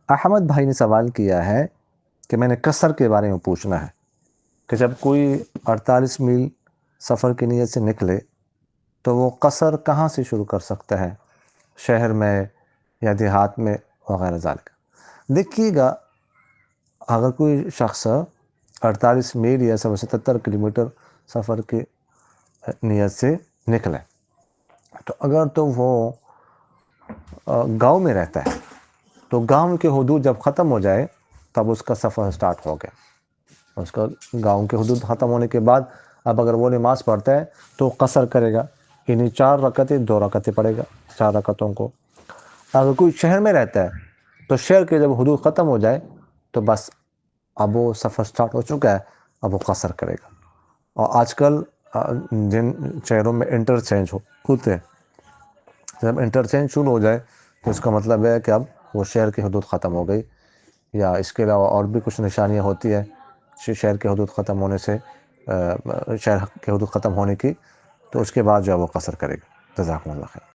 احمد بھائی نے سوال کیا ہے کہ میں نے قصر کے بارے میں پوچھنا ہے کہ جب کوئی 48 میل سفر کی نیت سے نکلے تو وہ قصر کہاں سے شروع کر سکتا ہے، شہر میں یا دیہات میں وغیرہ ذالک؟ دیکھیے گا، اگر کوئی شخص 48 میل یا 77 کلومیٹر سفر کی نیت سے نکلے تو اگر تو وہ گاؤں میں رہتا ہے تو گاؤں کے حدود جب ختم ہو جائے تب اس کا سفر سٹارٹ ہو گیا۔ اس کا گاؤں کے حدود ختم ہونے کے بعد اب اگر وہ نماز پڑھتا ہے تو قصر کرے گا، یعنی 4 رکعتیں 2 رکعتیں پڑھے گا 4 رکعتوں کو۔ اگر کوئی شہر میں رہتا ہے تو شہر کے جب حدود ختم ہو جائے تو بس اب وہ سفر سٹارٹ ہو چکا ہے، اب وہ قصر کرے گا۔ اور آج کل جن شہروں میں انٹرچینج ہوتے ہیں، جب انٹرچینج شروع ہو جائے تو اس کا مطلب ہے کہ اب وہ شہر کی حدود ختم ہو گئی، یا اس کے علاوہ اور بھی کچھ نشانیاں ہوتی ہیں شہر کے حدود ختم ہونے سے، شہر کے حدود ختم ہونے کی، تو اس کے بعد جو ہے وہ قصر کرے گا۔ جزاکم اللہ خیر۔